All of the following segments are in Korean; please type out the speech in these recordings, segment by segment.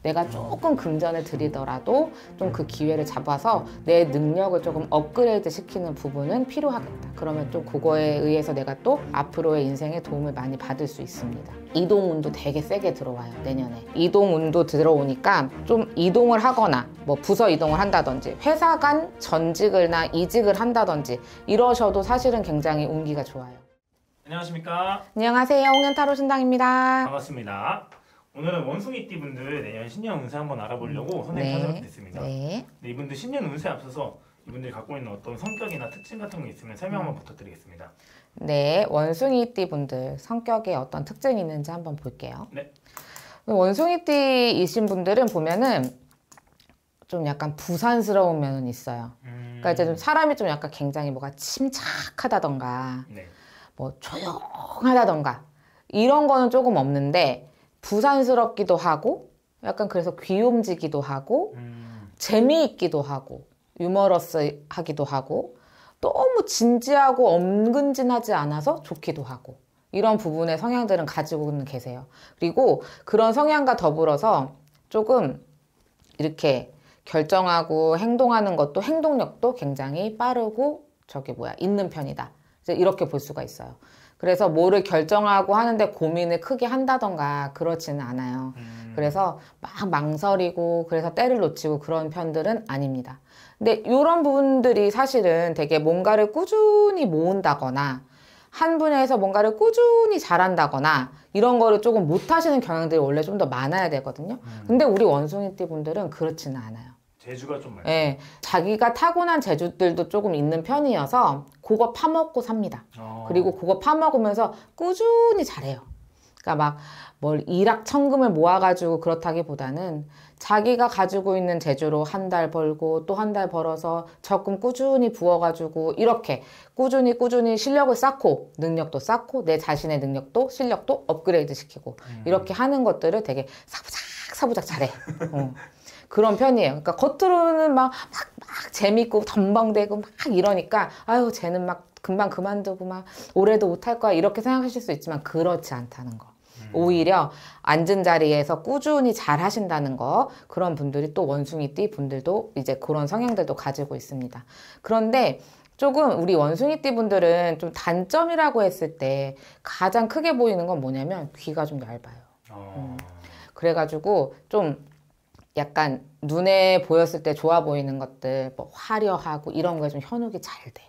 내가 조금 금전을 들이더라도 좀 그 기회를 잡아서 내 능력을 조금 업그레이드 시키는 부분은 필요하겠다. 그러면 좀 그거에 의해서 내가 또 앞으로의 인생에 도움을 많이 받을 수 있습니다. 이동운도 되게 세게 들어와요, 내년에. 이동운도 들어오니까 좀 이동을 하거나 뭐 부서 이동을 한다든지 회사 간 전직을나 이직을 한다든지 이러셔도 사실은 굉장히 운기가 좋아요. 안녕하십니까? 안녕하세요, 홍련타로 신당입니다. 반갑습니다. 오늘은 원숭이띠 분들 내년 신년 운세 한번 알아보려고 선생님 찾아뵙게 됐습니다. 네. 이분들 신년 운세에 앞서서 이분들이 갖고 있는 어떤 성격이나 특징 같은 게 있으면 설명 한번 부탁드리겠습니다. 네, 원숭이띠 분들 성격에 어떤 특징이 있는지 한번 볼게요. 네. 원숭이띠이신 분들은 보면은 좀 약간 부산스러운 면은 있어요. 그러니까 이제 좀 사람이 좀 약간 굉장히 뭐가 침착하다던가 네. 뭐 조용하다던가 이런 거는 조금 없는데 부산스럽기도 하고 약간 그래서 귀염지기도 하고 재미있기도 하고 유머러스하기도 하고 너무 진지하고 엄근진하지 않아서 좋기도 하고 이런 부분의 성향들은 가지고는 계세요. 그리고 그런 성향과 더불어서 조금 이렇게 결정하고 행동하는 것도 행동력도 굉장히 빠르고 있는 편이다. 이렇게 볼 수가 있어요. 그래서 뭐를 결정하고 하는데 고민을 크게 한다던가 그렇지는 않아요. 그래서 막 망설이고 그래서 때를 놓치고 그런 편들은 아닙니다. 근데 이런 부분들이 사실은 되게 뭔가를 꾸준히 모은다거나 한 분야에서 뭔가를 꾸준히 잘한다거나 이런 거를 조금 못하시는 경향들이 원래 좀 더 많아야 되거든요. 근데 우리 원숭이띠 분들은 그렇지는 않아요. 재주가 좀 많아요. 네, 자기가 타고난 재주들도 조금 있는 편이어서 그거 파먹고 삽니다. 그리고 그거 파먹으면서 꾸준히 잘해요. 그러니까 막 뭘 일확천금을 모아가지고 그렇다기보다는 자기가 가지고 있는 재주로 한 달 벌고 또 한 달 벌어서 적금 꾸준히 부어가지고 이렇게 꾸준히 실력을 쌓고 능력도 쌓고 내 자신의 능력도 실력도 업그레이드 시키고 이렇게 하는 것들을 되게 사부작 잘해. 그런 편이에요. 그러니까 겉으로는 막 재밌고 덤벙대고 막 이러니까 아유 쟤는 막 금방 그만두고 막 올해도 못할 거야 이렇게 생각하실 수 있지만 그렇지 않다는 거. 오히려 앉은 자리에서 꾸준히 잘 하신다는 거 그런 분들이 또 원숭이띠 분들도 이제 그런 성향들도 가지고 있습니다. 그런데 조금 우리 원숭이띠 분들은 좀 단점이라고 했을 때 가장 크게 보이는 건 뭐냐면 귀가 좀 얇아요. 그래가지고 좀 약간 눈에 보였을 때 좋아 보이는 것들 뭐 화려하고 이런 거에 좀 현혹이 잘 돼.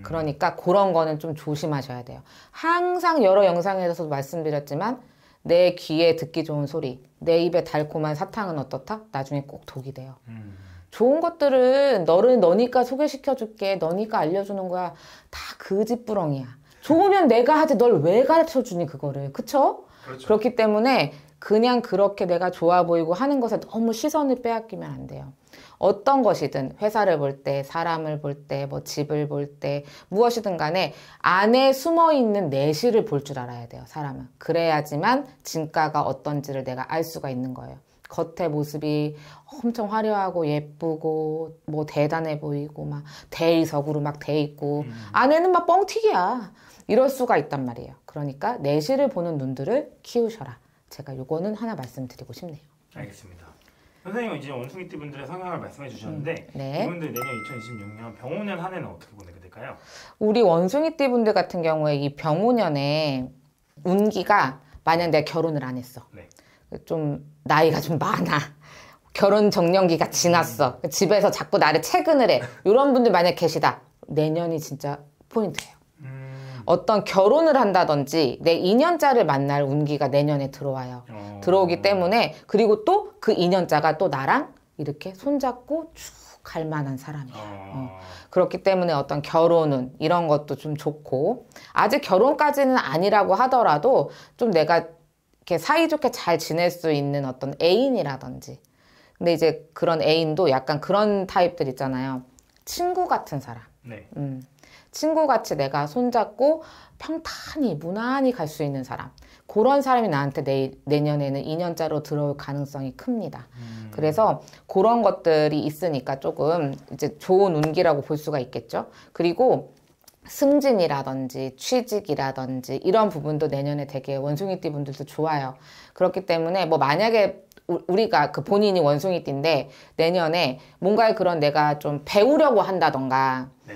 그러니까 그런 거는 좀 조심하셔야 돼요. 항상 여러 영상에서도 말씀드렸지만 내 귀에 듣기 좋은 소리, 내 입에 달콤한 사탕은 어떻다? 나중에 꼭 독이 돼요. 좋은 것들은 너니까 소개시켜줄게, 너니까 알려주는 거야. 다 거짓부렁이야. 좋으면 내가 하지 널 왜 가르쳐주니 그거를. 그쵸? 그렇죠. 그렇기 때문에 그냥 그렇게 내가 좋아 보이고 하는 것에 너무 시선을 빼앗기면 안 돼요. 어떤 것이든 회사를 볼 때, 사람을 볼 때, 뭐 집을 볼 때 무엇이든 간에 안에 숨어있는 내실을 볼 줄 알아야 돼요, 사람은. 그래야지만 진가가 어떤지를 내가 알 수가 있는 거예요. 겉의 모습이 엄청 화려하고 예쁘고 뭐 대단해 보이고 막 대리석으로 막 돼 있고 안에는 막 뻥튀기야. 이럴 수가 있단 말이에요. 그러니까 내실을 보는 눈들을 키우셔라. 제가 요거는 하나 말씀드리고 싶네요. 알겠습니다. 선생님은 이제 원숭이띠 분들의 성향을 말씀해 주셨는데 네. 이분들 내년 2026년 병오년 한 해는 어떻게 보내게 될까요? 우리 원숭이띠 분들 같은 경우에 이 병오년에 운기가 만약 내가 결혼을 안 했어. 네. 좀 나이가 좀 많아. 결혼 정년기가 지났어. 집에서 자꾸 나를 채근을 해. 이런 분들 만약 계시다. 내년이 진짜 포인트예요. 어떤 결혼을 한다든지 내 인연자를 만날 운기가 내년에 들어와요. 들어오기 때문에 그리고 또 그 인연자가 또 나랑 이렇게 손잡고 쭉 갈 만한 사람이에요. 그렇기 때문에 어떤 결혼운 이런 것도 좀 좋고 아직 결혼까지는 아니라고 하더라도 좀 내가 이렇게 사이좋게 잘 지낼 수 있는 어떤 애인이라든지 근데 이제 그런 애인도 약간 그런 타입들 있잖아요. 친구 같은 사람. 네. 친구같이 내가 손잡고 평탄히 무난히 갈 수 있는 사람 그런 사람이 나한테 내년에는 2년짜로 들어올 가능성이 큽니다. 그래서 그런 것들이 있으니까 조금 이제 좋은 운기라고 볼 수가 있겠죠. 그리고 승진이라든지 취직이라든지 이런 부분도 내년에 되게 원숭이띠 분들도 좋아요. 그렇기 때문에 뭐 만약에 우리가 그 본인이 원숭이띠인데 내년에 뭔가에 그런 내가 좀 배우려고 한다던가 네.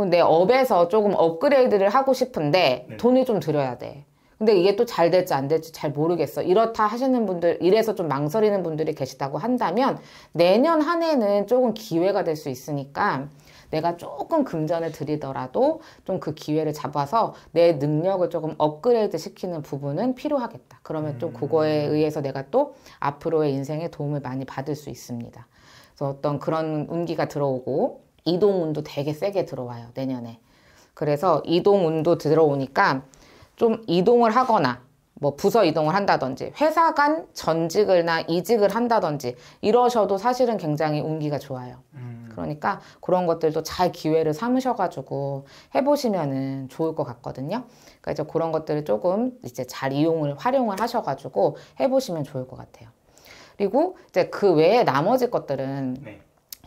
내 업에서 조금 업그레이드를 하고 싶은데 네. 돈을 좀 들여야 돼. 근데 이게 또 잘 될지 안 될지 잘 모르겠어. 이렇다 하시는 분들, 이래서 좀 망설이는 분들이 계시다고 한다면 내년 한 해는 조금 기회가 될 수 있으니까 내가 조금 금전을 들이더라도 좀 그 기회를 잡아서 내 능력을 조금 업그레이드 시키는 부분은 필요하겠다. 그러면 또 그거에 의해서 내가 또 앞으로의 인생에 도움을 많이 받을 수 있습니다. 그래서 어떤 그런 운기가 들어오고 이동운도 되게 세게 들어와요, 내년에. 그래서 이동운도 들어오니까 좀 이동을 하거나 뭐 부서 이동을 한다든지 회사 간 전직을나 이직을 한다든지 이러셔도 사실은 굉장히 운기가 좋아요. 그러니까 그런 것들도 잘 기회를 삼으셔가지고 해보시면은 좋을 것 같거든요. 그러니까 이제 그런 것들을 조금 이제 잘 활용을 하셔가지고 해보시면 좋을 것 같아요. 그리고 이제 그 외에 나머지 것들은 네.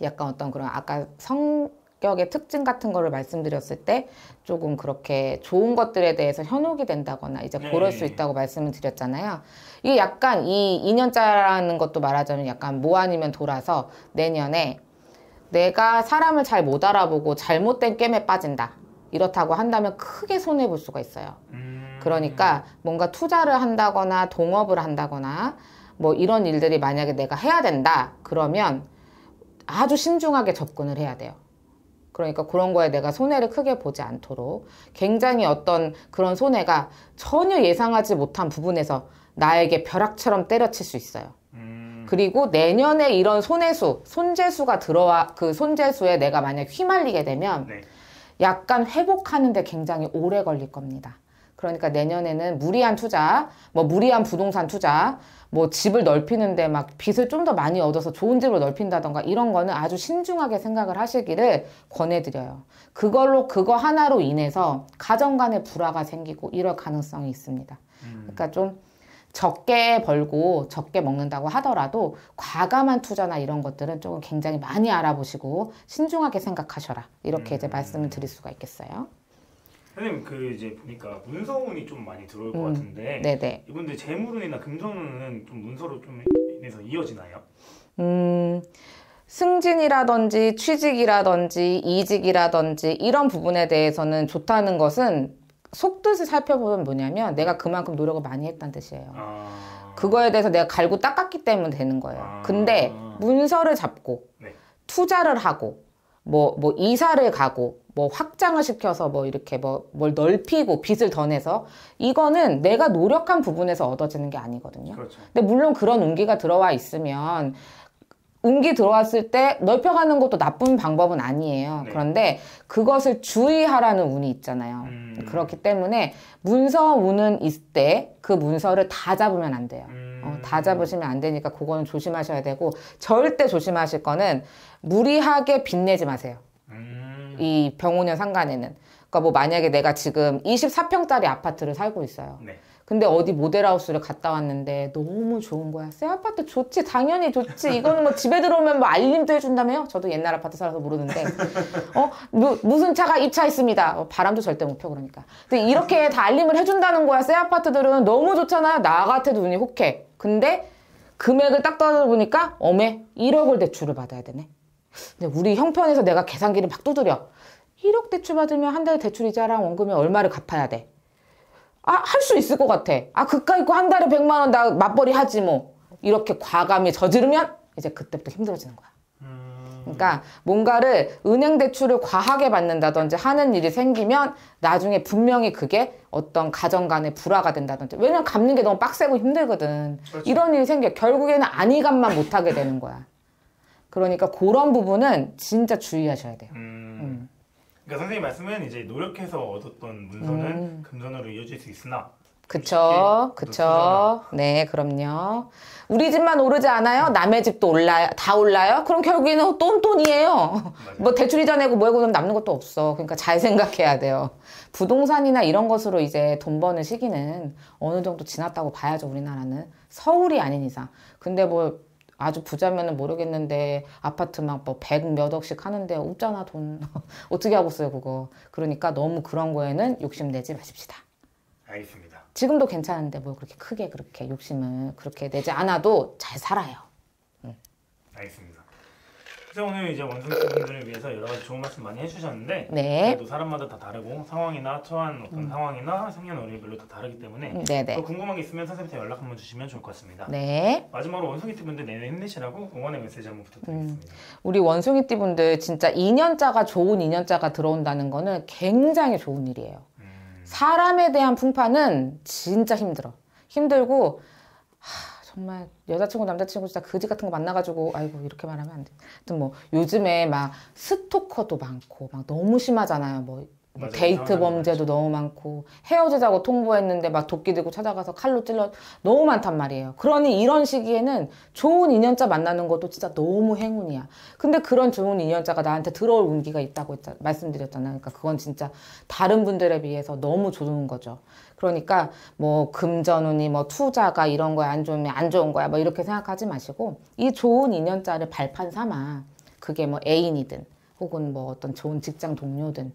약간 어떤 그런 아까 성격의 특징 같은 거를 말씀드렸을 때 조금 그렇게 좋은 것들에 대해서 현혹이 된다거나 이제 그럴 수 있다고 말씀을 드렸잖아요. 이게 약간 이 2년짜라는 것도 말하자면 약간 뭐 아니면 돌아서 내년에 내가 사람을 잘 못 알아보고 잘못된 게임에 빠진다. 이렇다고 한다면 크게 손해볼 수가 있어요. 그러니까 뭔가 투자를 한다거나 동업을 한다거나 뭐 이런 일들이 만약에 내가 해야 된다. 그러면 아주 신중하게 접근을 해야 돼요. 그러니까 그런 거에 내가 손해를 크게 보지 않도록 굉장히 어떤 그런 손해가 전혀 예상하지 못한 부분에서 나에게 벼락처럼 때려칠 수 있어요. 그리고 내년에 이런 손재수가 들어와 그 손재수에 내가 만약 휘말리게 되면 네. 약간 회복하는데 굉장히 오래 걸릴 겁니다. 그러니까 내년에는 무리한 투자, 뭐 무리한 부동산 투자, 뭐 집을 넓히는데 막 빚을 좀 더 많이 얻어서 좋은 집으로 넓힌다던가 이런 거는 아주 신중하게 생각을 하시기를 권해드려요. 그거 하나로 인해서 가정 간의 불화가 생기고 이럴 가능성이 있습니다. 그러니까 좀 적게 벌고 적게 먹는다고 하더라도 과감한 투자나 이런 것들은 조금 굉장히 많이 알아보시고 신중하게 생각하셔라. 이렇게 이제 말씀을 드릴 수가 있겠어요. 선생님 그 이제 보니까 문서운이 좀 많이 들어올 것 같은데 네네. 이분들 재물운이나 금전운은 좀 문서로 좀 인해서 이어지나요? 승진이라든지 취직이라든지 이직이라든지 이런 부분에 대해서는 좋다는 것은 속뜻을 살펴보면 뭐냐면 내가 그만큼 노력을 많이 했다는 뜻이에요. 그거에 대해서 내가 갈고 닦았기 때문에 되는 거예요. 근데 문서를 잡고 네. 투자를 하고 뭐 이사를 가고 뭐 확장을 시켜서 뭐 이렇게 뭘 넓히고 빚을 더 내서 이거는 내가 노력한 부분에서 얻어지는 게 아니거든요. 그렇죠. 근데 물론 그런 운기가 들어와 있으면 운기 들어왔을 때 넓혀가는 것도 나쁜 방법은 아니에요. 네. 그런데 그것을 주의하라는 운이 있잖아요. 그렇기 때문에 문서 운은 있을 때 그 문서를 다 잡으면 안 돼요. 다 잡으시면 안 되니까 그거는 조심하셔야 되고 절대 조심하실 거는 무리하게 빚내지 마세요. 이 병오년 상간에는. 그러니까 뭐 만약에 내가 지금 24평짜리 아파트를 살고 있어요. 네. 근데 어디 모델하우스를 갔다 왔는데 너무 좋은 거야. 새 아파트 좋지. 당연히 좋지. 이거는 뭐 집에 들어오면 뭐 알림도 해준다며요? 저도 옛날 아파트 살아서 모르는데. 무슨 차가 입차했습니다. 바람도 절대 못 펴 그러니까. 근데 이렇게 다 알림을 해준다는 거야. 새 아파트들은 너무 좋잖아요. 나 같아도 눈이 혹해. 근데 금액을 딱 떠보니까 어메 1억을 대출을 받아야 되네. 근데 우리 형편에서 내가 계산기를 막 두드려. 1억 대출 받으면 한 달 대출 이자랑 원금이 얼마를 갚아야 돼? 할 수 있을 것 같아. 그깟 있고 한 달에 100만 원 나 맞벌이 하지 뭐. 이렇게 과감히 저지르면 이제 그때부터 힘들어지는 거야. 그러니까 뭔가를 은행 대출을 과하게 받는다든지 하는 일이 생기면 나중에 분명히 그게 어떤 가정 간의 불화가 된다든지. 왜냐면 갚는 게 너무 빡세고 힘들거든. 그렇죠. 이런 일이 생겨. 결국에는 안이값만 못하게 되는 거야. 그러니까 그런 부분은 진짜 주의하셔야 돼요. 그러니까 선생님 말씀은 이제 노력해서 얻었던 문서는 금전으로 이어질 수 있으나 그쵸. 네, 그럼요. 우리 집만 오르지 않아요? 남의 집도 올라요? 다 올라요? 그럼 결국에는 똔똔이에요. 맞아요. 뭐 대출 이자 내고 뭐 해고 남는 것도 없어. 그러니까 잘 생각해야 돼요. 부동산이나 이런 것으로 이제 돈 버는 시기는 어느 정도 지났다고 봐야죠, 우리나라는. 서울이 아닌 이상. 근데 뭐 아주 부자면은 모르겠는데 아파트 막 뭐 100 몇 억씩 하는데 없잖아 돈. 어떻게 하고 써요 그거. 그러니까 너무 그런 거에는 욕심내지 마십시다. 알겠습니다. 지금도 괜찮은데 뭘 그렇게 크게 그렇게 욕심을 그렇게 내지 않아도 잘 살아요. 알겠습니다. 그래서 오늘 이제 원숭이분들을 위해서 여러 가지 좋은 말씀 많이 해주셨는데 네. 그래도 사람마다 다 다르고 상황이나 처한 어떤 상황이나 생년월일별로 다 다르기 때문에 네네. 더 궁금한 게 있으면 선생님한테 연락 한번 주시면 좋을 것 같습니다. 네. 마지막으로 원숭이띠분들 내내 힘내시라고 응원의 메시지 한번 부탁드리겠습니다. 우리 원숭이띠 분들 진짜 2년자가 좋은 2년자가 들어온다는 거는 굉장히 좋은 일이에요. 사람에 대한 풍파는 진짜 힘들고 정말 여자친구 남자친구 진짜 거지 같은 거 만나가지고 아이고 이렇게 말하면 안 돼. 하여튼 뭐 요즘에 막 스토커도 많고 막 너무 심하잖아요. 뭐 맞아요. 데이트 범죄도 너무 많고 헤어지자고 통보했는데 막 도끼 들고 찾아가서 칼로 찔러 너무 많단 말이에요. 그러니 이런 시기에는 좋은 인연자 만나는 것도 진짜 너무 행운이야. 근데 그런 좋은 인연자가 나한테 들어올 운기가 있다고 말씀드렸잖아요. 그러니까 그건 진짜 다른 분들에 비해서 너무 좋은 거죠. 그러니까 뭐 금전운이 뭐 투자가 이런 거에 안 좋으면 안 좋은 거야 뭐 이렇게 생각하지 마시고 이 좋은 인연자를 발판 삼아 그게 뭐 애인이든 혹은 뭐 어떤 좋은 직장 동료든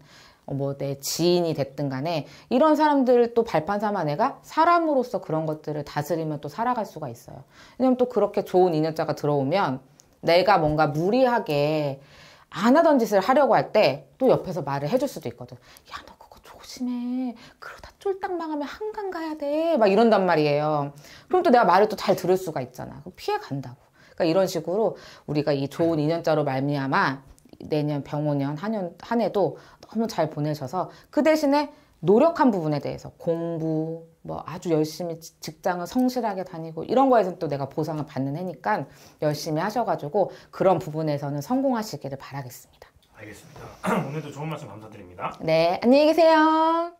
뭐 내 지인이 됐든 간에 이런 사람들을 또 발판 삼아 내가 사람으로서 그런 것들을 다스리면 또 살아갈 수가 있어요. 왜냐면 또 그렇게 좋은 인연자가 들어오면 내가 뭔가 무리하게 안 하던 짓을 하려고 할 때 또 옆에서 말을 해줄 수도 있거든. 야, 너 그거 조심해. 그러다 쫄딱 망하면 한강 가야 돼. 막 이런단 말이에요. 그럼 또 내가 말을 또 잘 들을 수가 있잖아. 피해 간다고. 그러니까 이런 식으로 우리가 이 좋은 인연자로 말미암아 내년 병오년 한 해도 너무 잘 보내셔서 그 대신에 노력한 부분에 대해서 공부 뭐 아주 열심히 직장을 성실하게 다니고 이런 거에서는 또 내가 보상을 받는 해니까 열심히 하셔가지고 그런 부분에서는 성공하시기를 바라겠습니다. 알겠습니다. 오늘도 좋은 말씀 감사드립니다. 네, 안녕히 계세요.